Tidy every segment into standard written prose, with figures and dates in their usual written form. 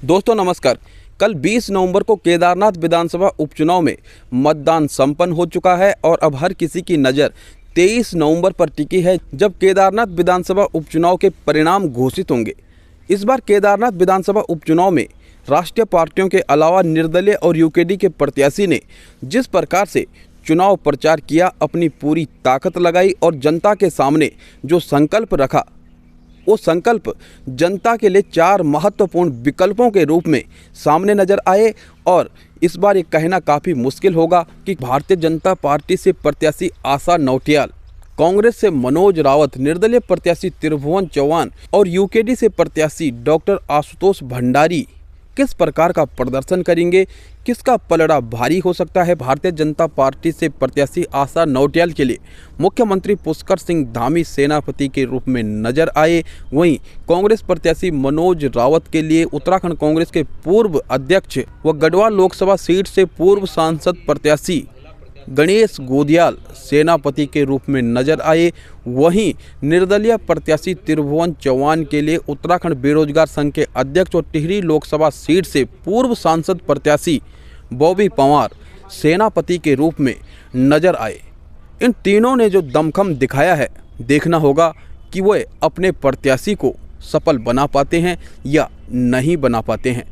दोस्तों नमस्कार। कल 20 नवंबर को केदारनाथ विधानसभा उपचुनाव में मतदान संपन्न हो चुका है और अब हर किसी की नज़र 23 नवंबर पर टिकी है, जब केदारनाथ विधानसभा उपचुनाव के परिणाम घोषित होंगे। इस बार केदारनाथ विधानसभा उपचुनाव में राष्ट्रीय पार्टियों के अलावा निर्दलीय और यूकेडी के प्रत्याशी ने जिस प्रकार से चुनाव प्रचार किया, अपनी पूरी ताकत लगाई और जनता के सामने जो संकल्प रखा, वो संकल्प जनता के लिए 4 महत्वपूर्ण विकल्पों के रूप में सामने नजर आए। और इस बार ये कहना काफ़ी मुश्किल होगा कि भारतीय जनता पार्टी से प्रत्याशी आशा नौटियाल, कांग्रेस से मनोज रावत, निर्दलीय प्रत्याशी त्रिभुवन चौहान और यूकेडी से प्रत्याशी डॉक्टर आशुतोष भंडारी किस प्रकार का प्रदर्शन करेंगे, किसका पलड़ा भारी हो सकता है। भारतीय जनता पार्टी से प्रत्याशी आशा नौटियाल के लिए मुख्यमंत्री पुष्कर सिंह धामी सेनापति के रूप में नजर आए। वहीं कांग्रेस प्रत्याशी मनोज रावत के लिए उत्तराखंड कांग्रेस के पूर्व अध्यक्ष व गढ़वाल लोकसभा सीट से पूर्व सांसद प्रत्याशी गणेश गोदियाल सेनापति के रूप में नजर आए। वहीं निर्दलीय प्रत्याशी त्रिभुवन चौहान के लिए उत्तराखंड बेरोजगार संघ के अध्यक्ष और टिहरी लोकसभा सीट से पूर्व सांसद प्रत्याशी बॉबी पंवार सेनापति के रूप में नजर आए। इन तीनों ने जो दमखम दिखाया है, देखना होगा कि वे अपने प्रत्याशी को सफल बना पाते हैं या नहीं बना पाते हैं।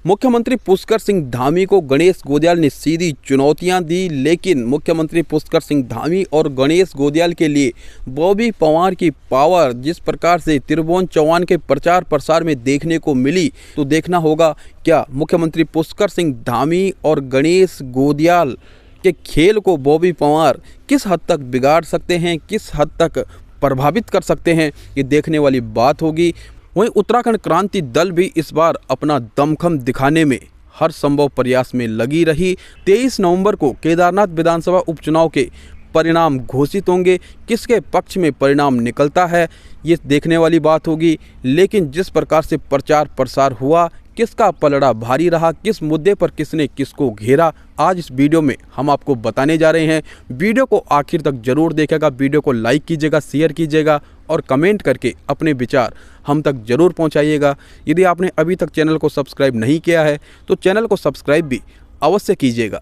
मुख्यमंत्री पुष्कर सिंह धामी को गणेश गोदियाल ने सीधी चुनौतियां दी, लेकिन मुख्यमंत्री पुष्कर सिंह धामी और गणेश गोदियाल के लिए बॉबी पंवार की पावर जिस प्रकार से त्रिभुवन चौहान के प्रचार प्रसार में देखने को मिली, तो देखना होगा क्या मुख्यमंत्री पुष्कर सिंह धामी और गणेश गोदियाल के खेल को बॉबी पंवार किस हद तक बिगाड़ सकते हैं, किस हद तक प्रभावित कर सकते हैं, ये देखने वाली बात होगी। वहीं उत्तराखंड क्रांति दल भी इस बार अपना दमखम दिखाने में हर संभव प्रयास में लगी रही। 23 नवंबर को केदारनाथ विधानसभा उपचुनाव के परिणाम घोषित होंगे। किसके पक्ष में परिणाम निकलता है, ये देखने वाली बात होगी। लेकिन जिस प्रकार से प्रचार प्रसार हुआ, किसका पलड़ा भारी रहा, किस मुद्दे पर किसने किसको घेरा, आज इस वीडियो में हम आपको बताने जा रहे हैं। वीडियो को आखिर तक जरूर देखिएगा, वीडियो को लाइक कीजिएगा, शेयर कीजिएगा और कमेंट करके अपने विचार हम तक जरूर पहुंचाइएगा। यदि आपने अभी तक चैनल को सब्सक्राइब नहीं किया है तो चैनल को सब्सक्राइब भी अवश्य कीजिएगा।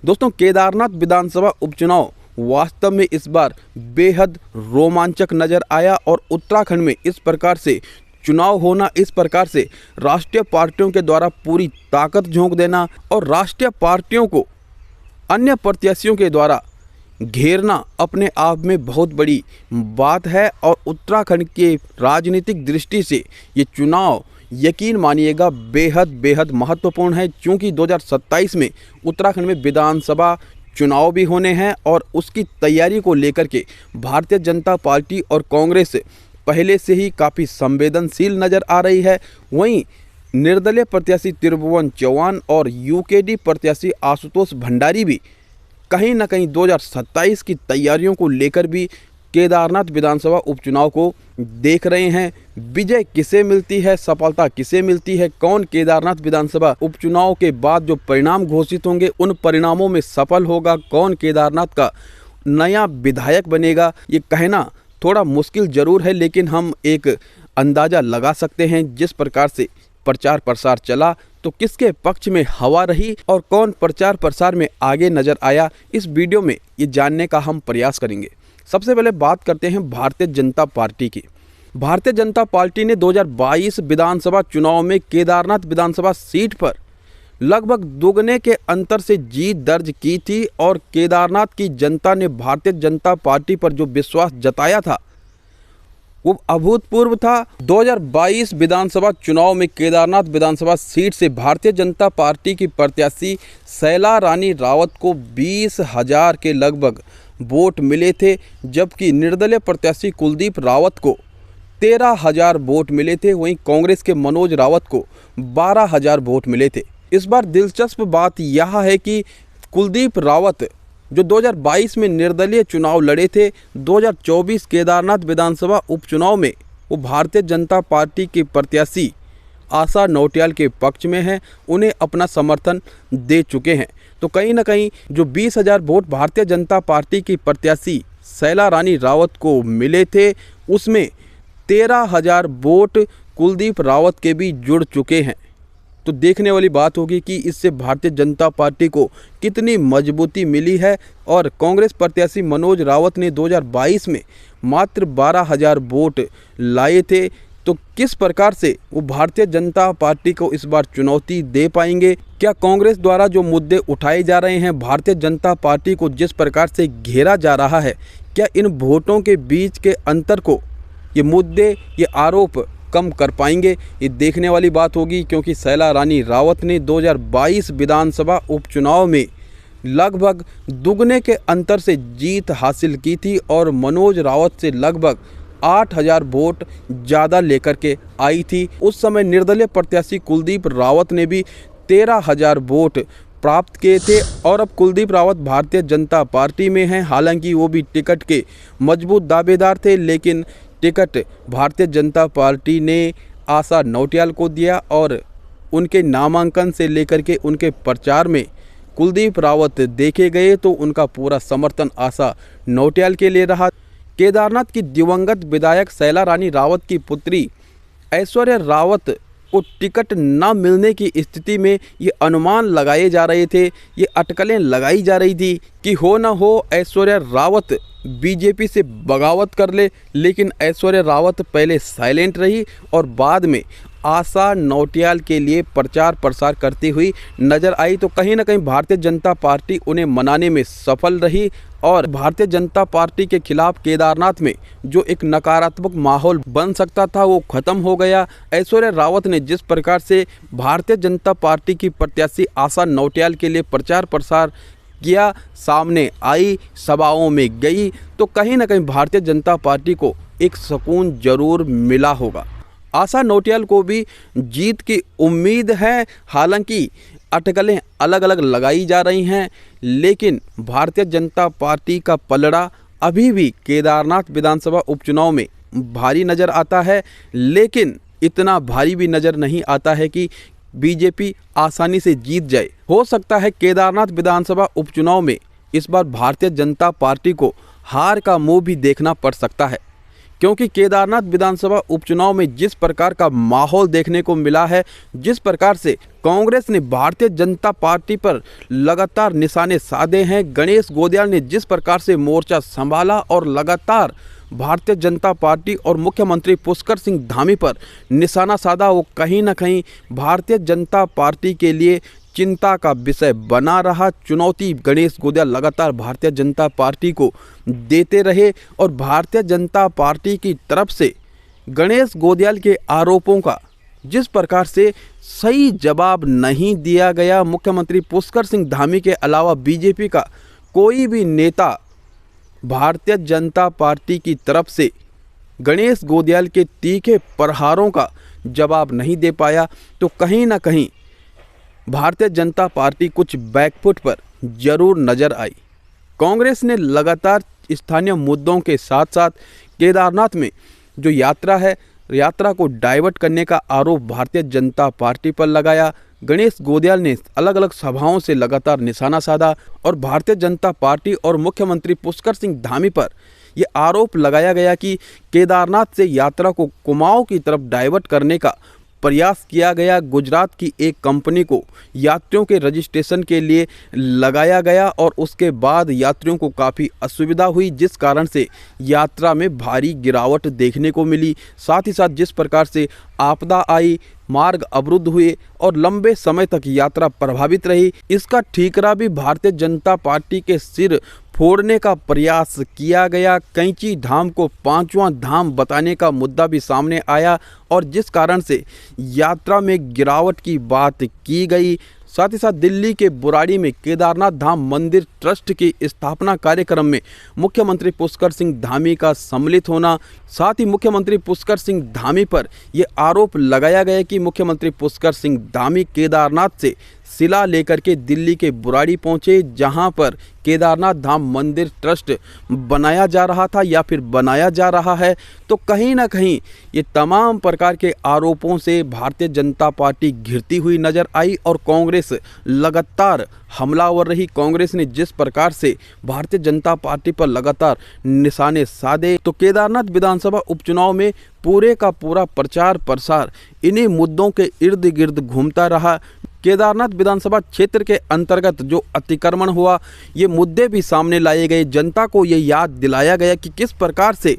दोस्तों, केदारनाथ विधानसभा उपचुनाव वास्तव में इस बार बेहद रोमांचक नजर आया और उत्तराखंड में इस प्रकार से चुनाव होना, इस प्रकार से राष्ट्रीय पार्टियों के द्वारा पूरी ताकत झोंक देना और राष्ट्रीय पार्टियों को अन्य प्रत्याशियों के द्वारा घेरना अपने आप में बहुत बड़ी बात है। और उत्तराखंड के राजनीतिक दृष्टि से ये चुनाव यकीन मानिएगा बेहद महत्वपूर्ण है, क्योंकि 2027 में उत्तराखंड में विधानसभा चुनाव भी होने हैं और उसकी तैयारी को लेकर के भारतीय जनता पार्टी और कांग्रेस पहले से ही काफ़ी संवेदनशील नज़र आ रही है। वहीं निर्दलीय प्रत्याशी त्रिभुवन चौहान और यूकेडी प्रत्याशी आशुतोष भंडारी भी कहीं ना कहीं 2027 की तैयारियों को लेकर भी केदारनाथ विधानसभा उपचुनाव को देख रहे हैं। विजय किसे मिलती है, सफलता किसे मिलती है, कौन केदारनाथ विधानसभा उपचुनाव के बाद जो परिणाम घोषित होंगे उन परिणामों में सफल होगा, कौन केदारनाथ का नया विधायक बनेगा, ये कहना थोड़ा मुश्किल जरूर है। लेकिन हम एक अंदाज़ा लगा सकते हैं जिस प्रकार से प्रचार प्रसार चला तो किसके पक्ष में हवा रही और कौन प्रचार प्रसार में आगे नजर आया, इस वीडियो में ये जानने का हम प्रयास करेंगे। सबसे पहले बात करते हैं भारतीय जनता पार्टी की। भारतीय जनता पार्टी ने 2022 विधानसभा चुनाव में केदारनाथ विधानसभा सीट पर लगभग दोगुने के अंतर से जीत दर्ज की थी और केदारनाथ की जनता ने भारतीय जनता पार्टी पर जो विश्वास जताया था वो अभूतपूर्व था। 2022 विधानसभा चुनाव में केदारनाथ विधानसभा सीट से भारतीय जनता पार्टी की प्रत्याशी शैला रानी रावत को 20,000 के लगभग वोट मिले थे, जबकि निर्दलीय प्रत्याशी कुलदीप रावत को 13,000 वोट मिले थे। वहीं कांग्रेस के मनोज रावत को 12,000 वोट मिले थे। इस बार दिलचस्प बात यह है कि कुलदीप रावत जो 2022 में निर्दलीय चुनाव लड़े थे, 2024 केदारनाथ विधानसभा उपचुनाव में वो भारतीय जनता पार्टी के प्रत्याशी आशा नौटियाल के पक्ष में हैं, उन्हें अपना समर्थन दे चुके हैं। तो कहीं ना कहीं जो 20,000 वोट भारतीय जनता पार्टी की प्रत्याशी शैला रानी रावत को मिले थे, उसमें 13,000 वोट कुलदीप रावत के भी जुड़ चुके हैं। तो देखने वाली बात होगी कि इससे भारतीय जनता पार्टी को कितनी मजबूती मिली है। और कांग्रेस प्रत्याशी मनोज रावत ने 2022 में मात्र 12,000 वोट लाए थे, तो किस प्रकार से वो भारतीय जनता पार्टी को इस बार चुनौती दे पाएंगे? क्या कांग्रेस द्वारा जो मुद्दे उठाए जा रहे हैं, भारतीय जनता पार्टी को जिस प्रकार से घेरा जा रहा है, क्या इन वोटों के बीच के अंतर को ये मुद्दे, ये आरोप कम कर पाएंगे? ये देखने वाली बात होगी, क्योंकि शैला रानी रावत ने 2022 विधानसभा उपचुनाव में लगभग दुगने के अंतर से जीत हासिल की थी और मनोज रावत से लगभग 8,000 वोट ज़्यादा लेकर के आई थी। उस समय निर्दलीय प्रत्याशी कुलदीप रावत ने भी 13,000 वोट प्राप्त किए थे और अब कुलदीप रावत भारतीय जनता पार्टी में हैं। हालांकि वो भी टिकट के मजबूत दावेदार थे, लेकिन टिकट भारतीय जनता पार्टी ने आशा नौटियाल को दिया और उनके नामांकन से लेकर के उनके प्रचार में कुलदीप रावत देखे गए तो उनका पूरा समर्थन आशा नौटियाल के लिए रहा। केदारनाथ की दिवंगत विधायक शैला रानी रावत की पुत्री ऐश्वर्या रावत को टिकट न मिलने की स्थिति में ये अनुमान लगाए जा रहे थे, ये अटकलें लगाई जा रही थी कि हो न हो ऐश्वर्या रावत बीजेपी से बगावत कर ले। लेकिन ऐश्वर्या रावत पहले साइलेंट रही और बाद में आशा नौटियाल के लिए प्रचार प्रसार करती हुई नजर आई। तो कहीं ना कहीं भारतीय जनता पार्टी उन्हें मनाने में सफल रही और भारतीय जनता पार्टी के खिलाफ केदारनाथ में जो एक नकारात्मक माहौल बन सकता था वो खत्म हो गया। ऐश्वर्या रावत ने जिस प्रकार से भारतीय जनता पार्टी की प्रत्याशी आशा नौटियाल के लिए प्रचार प्रसार किया, सामने आई, सभाओं में गई, तो कहीं ना कहीं भारतीय जनता पार्टी को एक सुकून जरूर मिला होगा। आशा नौटियाल को भी जीत की उम्मीद है। हालांकि अटकलें अलग अलग लगाई जा रही हैं, लेकिन भारतीय जनता पार्टी का पलड़ा अभी भी केदारनाथ विधानसभा उपचुनाव में भारी नज़र आता है, लेकिन इतना भारी भी नज़र नहीं आता है कि बीजेपी आसानी से जीत जाए। हो सकता है केदारनाथ विधानसभा उपचुनाव में इस बार भारतीय जनता पार्टी को हार का मुंह भी देखना पड़ सकता है, क्योंकि केदारनाथ विधानसभा उपचुनाव में जिस प्रकार का माहौल देखने को मिला है, जिस प्रकार से कांग्रेस ने भारतीय जनता पार्टी पर लगातार निशाने साधे हैं, गणेश गोदियाल ने जिस प्रकार से मोर्चा संभाला और लगातार भारतीय जनता पार्टी और मुख्यमंत्री पुष्कर सिंह धामी पर निशाना साधा, वो कहीं ना कहीं भारतीय जनता पार्टी के लिए चिंता का विषय बना रहा। चुनौती गणेश गोदियाल लगातार भारतीय जनता पार्टी को देते रहे और भारतीय जनता पार्टी की तरफ से गणेश गोदियाल के आरोपों का जिस प्रकार से सही जवाब नहीं दिया गया, मुख्यमंत्री पुष्कर सिंह धामी के अलावा बीजेपी का कोई भी नेता भारतीय जनता पार्टी की तरफ से गणेश गोदियाल के तीखे प्रहारों का जवाब नहीं दे पाया, तो कहीं ना कहीं भारतीय जनता पार्टी कुछ बैकफुट पर जरूर नजर आई। कांग्रेस ने लगातार स्थानीय मुद्दों के साथ साथ केदारनाथ में जो यात्रा है, यात्रा को डाइवर्ट करने का आरोप भारतीय जनता पार्टी पर लगाया। गणेश गोदियाल ने अलग अलग सभाओं से लगातार निशाना साधा और भारतीय जनता पार्टी और मुख्यमंत्री पुष्कर सिंह धामी पर यह आरोप लगाया गया कि केदारनाथ से यात्रा को कुमाऊं की तरफ डाइवर्ट करने का प्रयास किया गया। गुजरात की एक कंपनी को यात्रियों के रजिस्ट्रेशन के लिए लगाया गया और उसके बाद यात्रियों को काफ़ी असुविधा हुई, जिस कारण से यात्रा में भारी गिरावट देखने को मिली। साथ ही साथ जिस प्रकार से आपदा आई, मार्ग अवरुद्ध हुए और लंबे समय तक यात्रा प्रभावित रही, इसका ठीकरा भी भारतीय जनता पार्टी के सिर फोड़ने का प्रयास किया गया। कैंची धाम को पांचवां धाम बताने का मुद्दा भी सामने आया और जिस कारण से यात्रा में गिरावट की बात की गई। साथ ही साथ दिल्ली के बुराड़ी में केदारनाथ धाम मंदिर ट्रस्ट की स्थापना कार्यक्रम में मुख्यमंत्री पुष्कर सिंह धामी का सम्मिलित होना, साथ ही मुख्यमंत्री पुष्कर सिंह धामी पर यह आरोप लगाया गया कि मुख्यमंत्री पुष्कर सिंह धामी केदारनाथ से शिला लेकर के दिल्ली के बुराड़ी पहुंचे, जहां पर केदारनाथ धाम मंदिर ट्रस्ट बनाया जा रहा था या फिर बनाया जा रहा है। तो कहीं ना कहीं ये तमाम प्रकार के आरोपों से भारतीय जनता पार्टी घिरती हुई नजर आई और कांग्रेस लगातार हमलावर रही। कांग्रेस ने जिस प्रकार से भारतीय जनता पार्टी पर लगातार निशाने साधे, तो केदारनाथ विधानसभा उपचुनाव में पूरे का पूरा प्रचार प्रसार इन्हीं मुद्दों के इर्द गिर्द घूमता रहा। केदारनाथ विधानसभा क्षेत्र के अंतर्गत जो अतिक्रमण हुआ, ये मुद्दे भी सामने लाए गए। जनता को ये याद दिलाया गया कि किस प्रकार से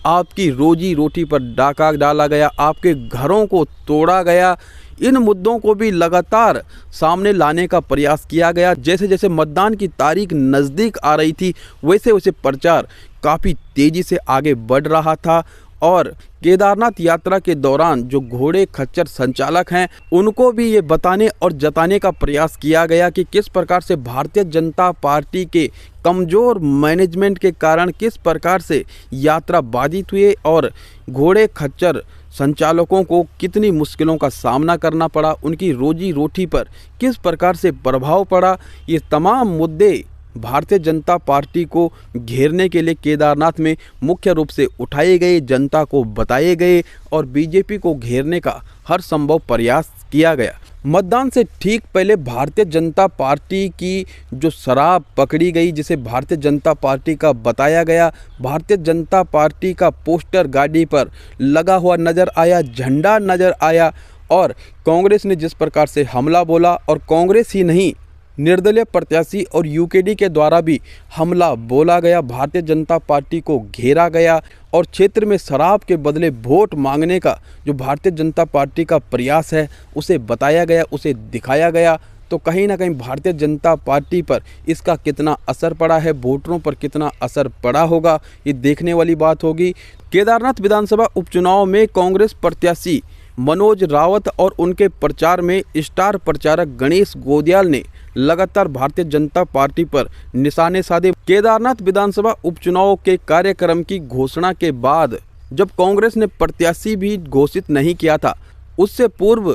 आपकी रोजी रोटी पर डाका डाला गया, आपके घरों को तोड़ा गया। इन मुद्दों को भी लगातार सामने लाने का प्रयास किया गया। जैसे जैसे मतदान की तारीख नज़दीक आ रही थी, वैसे वैसे प्रचार काफ़ी तेज़ी से आगे बढ़ रहा था और केदारनाथ यात्रा के दौरान जो घोड़े खच्चर संचालक हैं, उनको भी ये बताने और जताने का प्रयास किया गया कि किस प्रकार से भारतीय जनता पार्टी के कमज़ोर मैनेजमेंट के कारण किस प्रकार से यात्रा बाधित हुए और घोड़े खच्चर संचालकों को कितनी मुश्किलों का सामना करना पड़ा, उनकी रोजी रोटी पर किस प्रकार से प्रभाव पड़ा। ये तमाम मुद्दे भारतीय जनता पार्टी को घेरने के लिए केदारनाथ में मुख्य रूप से उठाए गए, जनता को बताए गए और बीजेपी को घेरने का हर संभव प्रयास किया गया। मतदान से ठीक पहले भारतीय जनता पार्टी की जो शराब पकड़ी गई, जिसे भारतीय जनता पार्टी का बताया गया, भारतीय जनता पार्टी का पोस्टर गाड़ी पर लगा हुआ नज़र आया, झंडा नज़र आया और कांग्रेस ने जिस प्रकार से हमला बोला, और कांग्रेस ही नहीं निर्दलीय प्रत्याशी और यूकेडी के द्वारा भी हमला बोला गया। भारतीय जनता पार्टी को घेरा गया और क्षेत्र में शराब के बदले वोट मांगने का जो भारतीय जनता पार्टी का प्रयास है उसे बताया गया, उसे दिखाया गया। तो कहीं ना कहीं भारतीय जनता पार्टी पर इसका कितना असर पड़ा है, वोटरों पर कितना असर पड़ा होगा, ये देखने वाली बात होगी। केदारनाथ विधानसभा उपचुनाव में कांग्रेस प्रत्याशी मनोज रावत और उनके प्रचार में स्टार प्रचारक गणेश गोदियाल ने लगातार भारतीय जनता पार्टी पर निशाने साधे। केदारनाथ विधानसभा उपचुनाव के कार्यक्रम की घोषणा के बाद जब कांग्रेस ने प्रत्याशी भी घोषित नहीं किया था, उससे पूर्व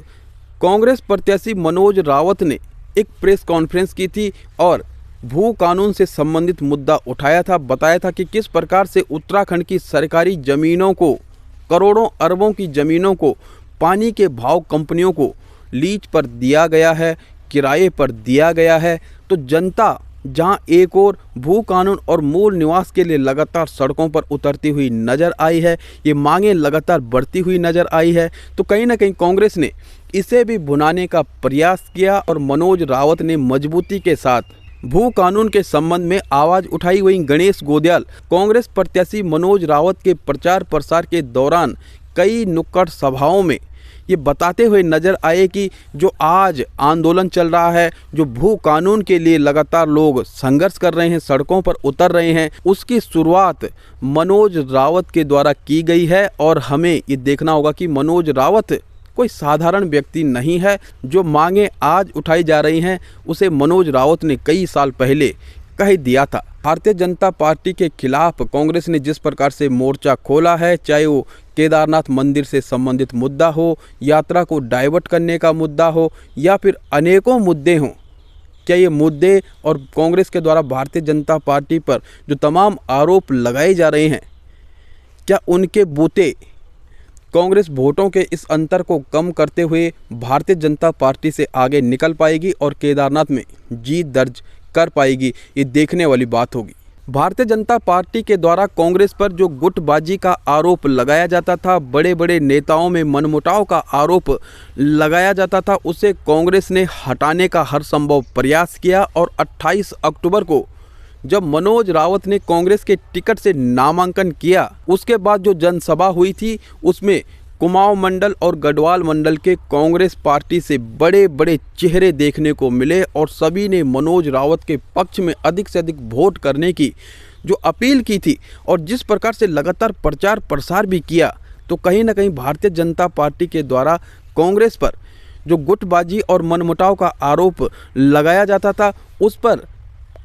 कांग्रेस प्रत्याशी मनोज रावत ने एक प्रेस कॉन्फ्रेंस की थी और भू कानून से संबंधित मुद्दा उठाया था। बताया था कि किस प्रकार से उत्तराखंड की सरकारी ज़मीनों को, करोड़ों अरबों की ज़मीनों को पानी के भाव कंपनियों को लीज पर दिया गया है, किराए पर दिया गया है। तो जनता जहां एक और भू कानून और मूल निवास के लिए लगातार सड़कों पर उतरती हुई नज़र आई है, ये मांगें लगातार बढ़ती हुई नज़र आई है। तो कहीं ना कहीं कांग्रेस ने इसे भी भुनाने का प्रयास किया और मनोज रावत ने मजबूती के साथ भू कानून के संबंध में आवाज़ उठाई। वहीं गणेश गोदियाल कांग्रेस प्रत्याशी मनोज रावत के प्रचार प्रसार के दौरान कई नुक्कड़ सभाओं में ये बताते हुए नज़र आए कि जो आज आंदोलन चल रहा है, जो भू कानून के लिए लगातार लोग संघर्ष कर रहे हैं, सड़कों पर उतर रहे हैं, उसकी शुरुआत मनोज रावत के द्वारा की गई है। और हमें ये देखना होगा कि मनोज रावत कोई साधारण व्यक्ति नहीं है। जो मांगे आज उठाई जा रही हैं उसे मनोज रावत ने कई साल पहले कह दिया था। भारतीय जनता पार्टी के खिलाफ कांग्रेस ने जिस प्रकार से मोर्चा खोला है, चाहे वो केदारनाथ मंदिर से संबंधित मुद्दा हो, यात्रा को डाइवर्ट करने का मुद्दा हो या फिर अनेकों मुद्दे हों, क्या ये मुद्दे और कांग्रेस के द्वारा भारतीय जनता पार्टी पर जो तमाम आरोप लगाए जा रहे हैं, क्या उनके बूते कांग्रेस वोटों के इस अंतर को कम करते हुए भारतीय जनता पार्टी से आगे निकल पाएगी और केदारनाथ में जीत दर्ज कर पाएगी? ये देखने वाली बात होगी। भारतीय जनता पार्टी के द्वारा कांग्रेस पर जो गुटबाजी का आरोप लगाया जाता था, बड़े बड़े नेताओं में मनमुटाव का आरोप लगाया जाता था, उसे कांग्रेस ने हटाने का हर संभव प्रयास किया। और 28 अक्टूबर को जब मनोज रावत ने कांग्रेस के टिकट से नामांकन किया, उसके बाद जो जनसभा हुई थी उसमें कुमाऊं मंडल और गढ़वाल मंडल के कांग्रेस पार्टी से बड़े बड़े चेहरे देखने को मिले और सभी ने मनोज रावत के पक्ष में अधिक से अधिक वोट करने की जो अपील की थी और जिस प्रकार से लगातार प्रचार प्रसार भी किया, तो कहीं ना कहीं भारतीय जनता पार्टी के द्वारा कांग्रेस पर जो गुटबाजी और मनमुटाव का आरोप लगाया जाता था, उस पर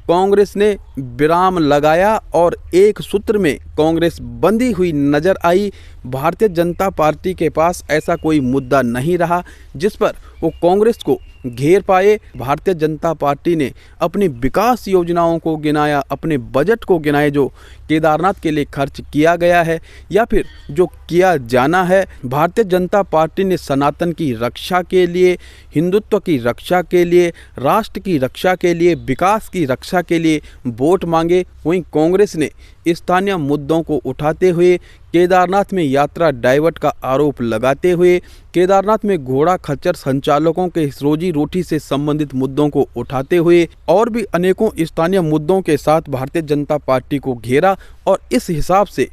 कांग्रेस ने विराम लगाया और एक सूत्र में कांग्रेस बंधी हुई नजर आई। भारतीय जनता पार्टी के पास ऐसा कोई मुद्दा नहीं रहा जिस पर वो कांग्रेस को घेर पाए। भारतीय जनता पार्टी ने अपनी विकास योजनाओं को गिनाया, अपने बजट को गिनाए जो केदारनाथ के लिए खर्च किया गया है या फिर जो किया जाना है। भारतीय जनता पार्टी ने सनातन की रक्षा के लिए, हिंदुत्व की रक्षा के लिए, राष्ट्र की रक्षा के लिए, विकास की रक्षा के लिए वोट मांगे। वहीं कांग्रेस ने स्थानीय मुद्दों को उठाते हुए, केदारनाथ में यात्रा डाइवर्ट का आरोप लगाते हुए, केदारनाथ में घोड़ा खच्चर संचालकों के रोजी रोटी से संबंधित मुद्दों को उठाते हुए और भी अनेकों स्थानीय मुद्दों के साथ भारतीय जनता पार्टी को घेरा और इस हिसाब से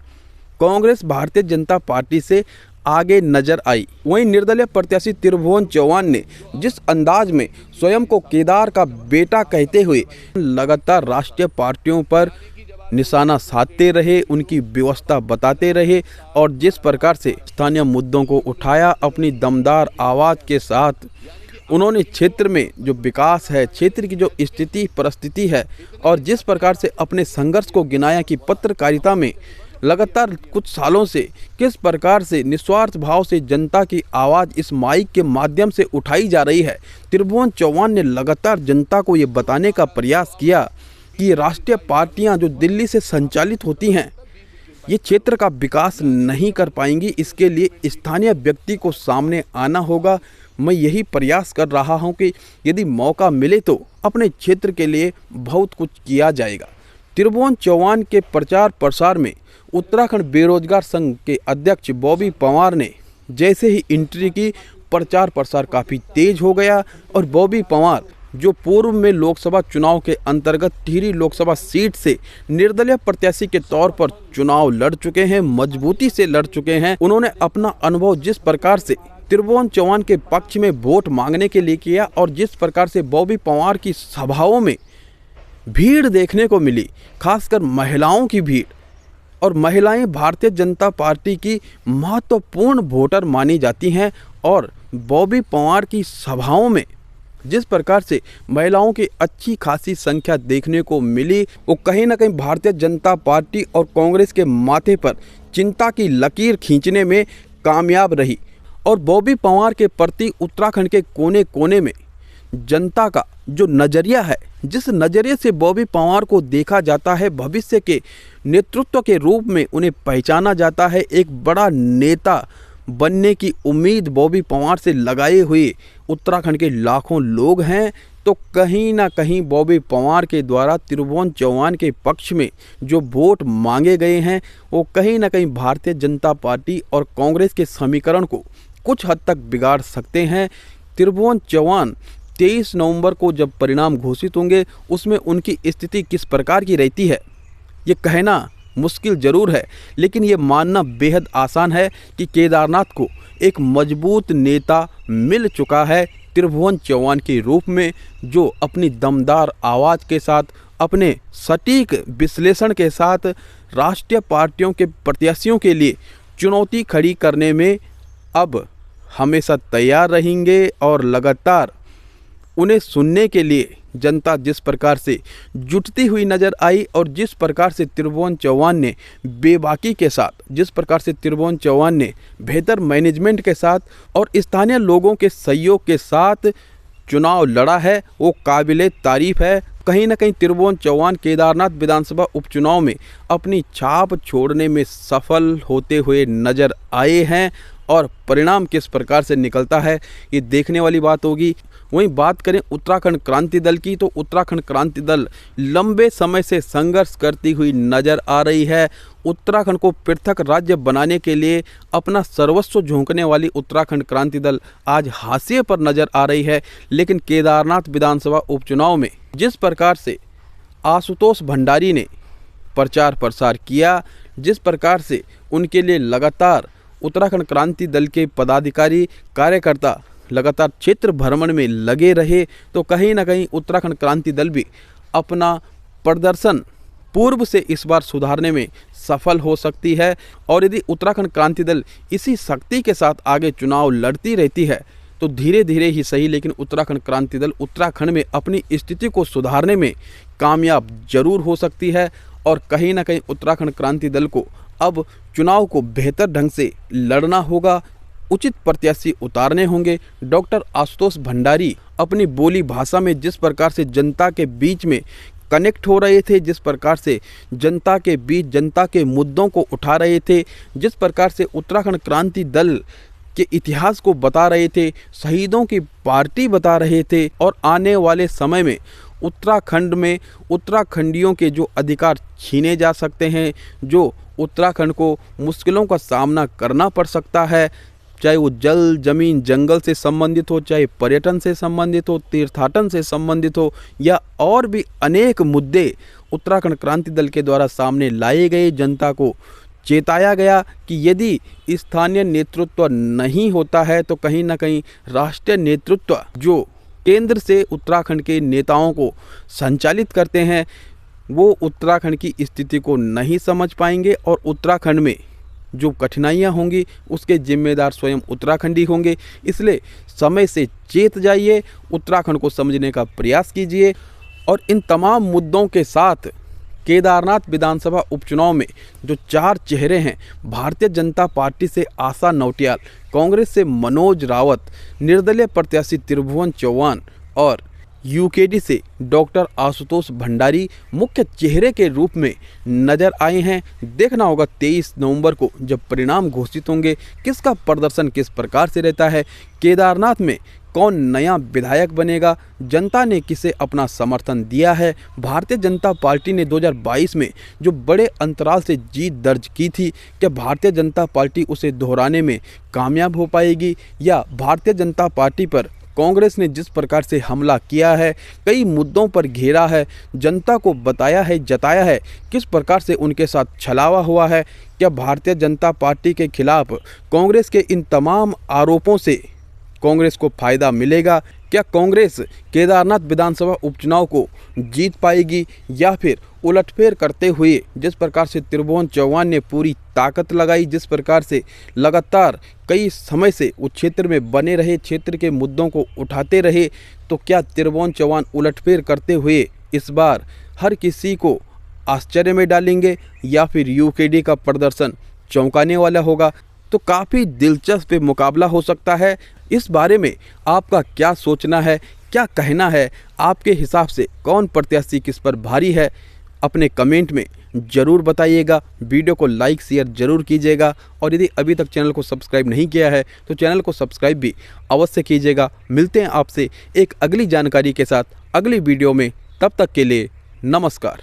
कांग्रेस भारतीय जनता पार्टी से आगे नजर आई। वहीं निर्दलीय प्रत्याशी त्रिभुवन चौहान ने जिस अंदाज में स्वयं को केदार का बेटा कहते हुए लगातार राष्ट्रीय पार्टियों पर निशाना साधते रहे, उनकी व्यवस्था बताते रहे और जिस प्रकार से स्थानीय मुद्दों को उठाया अपनी दमदार आवाज़ के साथ, उन्होंने क्षेत्र में जो विकास है, क्षेत्र की जो स्थिति परिस्थिति है और जिस प्रकार से अपने संघर्ष को गिनाया कि पत्रकारिता में लगातार कुछ सालों से किस प्रकार से निस्वार्थ भाव से जनता की आवाज़ इस माइक के माध्यम से उठाई जा रही है। त्रिभुवन चौहान ने लगातार जनता को ये बताने का प्रयास किया कि राष्ट्रीय पार्टियां जो दिल्ली से संचालित होती हैं ये क्षेत्र का विकास नहीं कर पाएंगी, इसके लिए स्थानीय व्यक्ति को सामने आना होगा। मैं यही प्रयास कर रहा हूं कि यदि मौका मिले तो अपने क्षेत्र के लिए बहुत कुछ किया जाएगा। त्रिभुवन चौहान के प्रचार प्रसार में उत्तराखंड बेरोजगार संघ के अध्यक्ष बॉबी पंवार ने जैसे ही एंट्री की, प्रचार प्रसार काफ़ी तेज हो गया और बॉबी पंवार जो पूर्व में लोकसभा चुनाव के अंतर्गत टिहरी लोकसभा सीट से निर्दलीय प्रत्याशी के तौर पर चुनाव लड़ चुके हैं, मजबूती से लड़ चुके हैं, उन्होंने अपना अनुभव जिस प्रकार से त्रिभुवन चौहान के पक्ष में वोट मांगने के लिए किया और जिस प्रकार से बॉबी पंवार की सभाओं में भीड़ देखने को मिली, खासकर महिलाओं की भीड़, और महिलाएं भारतीय जनता पार्टी की महत्वपूर्ण वोटर मानी जाती हैं और बॉबी पंवार की सभाओं में जिस प्रकार से महिलाओं की अच्छी खासी संख्या देखने को मिली, वो कहीं ना कहीं भारतीय जनता पार्टी और कांग्रेस के माथे पर चिंता की लकीर खींचने में कामयाब रही। और बॉबी पंवार के प्रति उत्तराखंड के कोने कोने में जनता का जो नज़रिया है, जिस नज़रिए से बॉबी पंवार को देखा जाता है, भविष्य के नेतृत्व के रूप में उन्हें पहचाना जाता है, एक बड़ा नेता बनने की उम्मीद बॉबी पंवार से लगाए हुए उत्तराखंड के लाखों लोग हैं, तो कहीं ना कहीं बॉबी पंवार के द्वारा त्रिभुवन चौहान के पक्ष में जो वोट मांगे गए हैं वो कहीं ना कहीं भारतीय जनता पार्टी और कांग्रेस के समीकरण को कुछ हद तक बिगाड़ सकते हैं। त्रिभुवन चौहान 23 नवंबर को जब परिणाम घोषित होंगे उसमें उनकी स्थिति किस प्रकार की रहती है ये कहना मुश्किल ज़रूर है, लेकिन ये मानना बेहद आसान है कि केदारनाथ को एक मजबूत नेता मिल चुका है त्रिभुवन चौहान के रूप में, जो अपनी दमदार आवाज़ के साथ, अपने सटीक विश्लेषण के साथ राष्ट्रीय पार्टियों के प्रत्याशियों के लिए चुनौती खड़ी करने में अब हमेशा तैयार रहेंगे और लगातार उन्हें सुनने के लिए जनता जिस प्रकार से जुटती हुई नज़र आई और जिस प्रकार से त्रिभुवन चौहान ने बेबाकी के साथ, जिस प्रकार से त्रिभुवन चौहान ने बेहतर मैनेजमेंट के साथ और स्थानीय लोगों के सहयोग के साथ चुनाव लड़ा है, वो काबिले तारीफ़ है। कहीं ना कहीं त्रिभुवन चौहान केदारनाथ विधानसभा उपचुनाव में अपनी छाप छोड़ने में सफल होते हुए नज़र आए हैं और परिणाम किस प्रकार से निकलता है ये देखने वाली बात होगी। वहीं बात करें उत्तराखंड क्रांति दल की, तो उत्तराखंड क्रांति दल लंबे समय से संघर्ष करती हुई नज़र आ रही है। उत्तराखंड को पृथक राज्य बनाने के लिए अपना सर्वस्व झोंकने वाली उत्तराखंड क्रांति दल आज हाशिए पर नज़र आ रही है। लेकिन केदारनाथ विधानसभा उपचुनाव में जिस प्रकार से आशुतोष भंडारी ने प्रचार प्रसार किया, जिस प्रकार से उनके लिए लगातार उत्तराखंड क्रांति दल के पदाधिकारी कार्यकर्ता लगातार क्षेत्र भ्रमण में लगे रहे, तो कहीं ना कहीं उत्तराखंड क्रांति दल भी अपना प्रदर्शन पूर्व से इस बार सुधारने में सफल हो सकती है। और यदि उत्तराखंड क्रांति दल इसी शक्ति के साथ आगे चुनाव लड़ती रहती है तो धीरे धीरे ही सही, लेकिन उत्तराखंड क्रांति दल उत्तराखंड में अपनी स्थिति को सुधारने में कामयाब जरूर हो सकती है और कहीं ना कहीं उत्तराखंड क्रांति दल को अब चुनाव को बेहतर ढंग से लड़ना होगा, उचित प्रत्याशी उतारने होंगे। डॉक्टर आशुतोष भंडारी अपनी बोली भाषा में जिस प्रकार से जनता के बीच में कनेक्ट हो रहे थे, जिस प्रकार से जनता के बीच जनता के मुद्दों को उठा रहे थे, जिस प्रकार से उत्तराखंड क्रांति दल के इतिहास को बता रहे थे, शहीदों की पार्टी बता रहे थे और आने वाले समय में उत्तराखंड में उत्तराखंडियों के जो अधिकार छीने जा सकते हैं, जो उत्तराखंड को मुश्किलों का सामना करना पड़ सकता है, चाहे वो जल जमीन जंगल से संबंधित हो, चाहे पर्यटन से संबंधित हो, तीर्थाटन से संबंधित हो या और भी अनेक मुद्दे उत्तराखंड क्रांति दल के द्वारा सामने लाए गए। जनता को चेताया गया कि यदि स्थानीय नेतृत्व नहीं होता है तो कहीं ना कहीं राष्ट्रीय नेतृत्व जो केंद्र से उत्तराखंड के नेताओं को संचालित करते हैं वो उत्तराखंड की स्थिति को नहीं समझ पाएंगे और उत्तराखंड में जो कठिनाइयां होंगी उसके जिम्मेदार स्वयं उत्तराखंडी होंगे। इसलिए समय से चेत जाइए, उत्तराखंड को समझने का प्रयास कीजिए और इन तमाम मुद्दों के साथ केदारनाथ विधानसभा उपचुनाव में जो 4 चेहरे हैं, भारतीय जनता पार्टी से आशा नौटियाल, कांग्रेस से मनोज रावत, निर्दलीय प्रत्याशी त्रिभुवन चौहान और यूकेडी से डॉक्टर आशुतोष भंडारी मुख्य चेहरे के रूप में नजर आए हैं। देखना होगा 23 नवंबर को जब परिणाम घोषित होंगे किसका प्रदर्शन किस प्रकार से रहता है, केदारनाथ में कौन नया विधायक बनेगा, जनता ने किसे अपना समर्थन दिया है। भारतीय जनता पार्टी ने 2022 में जो बड़े अंतराल से जीत दर्ज की थी, क्या भारतीय जनता पार्टी उसे दोहराने में कामयाब हो पाएगी या भारतीय जनता पार्टी पर कांग्रेस ने जिस प्रकार से हमला किया है, कई मुद्दों पर घेरा है, जनता को बताया है, जताया है, किस प्रकार से उनके साथ छलावा हुआ है, क्या भारतीय जनता पार्टी के खिलाफ कांग्रेस के इन तमाम आरोपों से कांग्रेस को फायदा मिलेगा, क्या कांग्रेस केदारनाथ विधानसभा उपचुनाव को जीत पाएगी या फिर उलटफेर करते हुए जिस प्रकार से त्रिभुवन चौहान ने पूरी ताकत लगाई, जिस प्रकार से लगातार कई समय से उस क्षेत्र में बने रहे, क्षेत्र के मुद्दों को उठाते रहे, तो क्या त्रिभुवन चौहान उलटफेर करते हुए इस बार हर किसी को आश्चर्य में डालेंगे या फिर यूकेडी का प्रदर्शन चौंकाने वाला होगा। तो काफ़ी दिलचस्प मुकाबला हो सकता है। इस बारे में आपका क्या सोचना है, क्या कहना है, आपके हिसाब से कौन प्रत्याशी किस पर भारी है, अपने कमेंट में ज़रूर बताइएगा। वीडियो को लाइक शेयर ज़रूर कीजिएगा और यदि अभी तक चैनल को सब्सक्राइब नहीं किया है तो चैनल को सब्सक्राइब भी अवश्य कीजिएगा। मिलते हैं आपसे एक अगली जानकारी के साथ अगली वीडियो में, तब तक के लिए नमस्कार।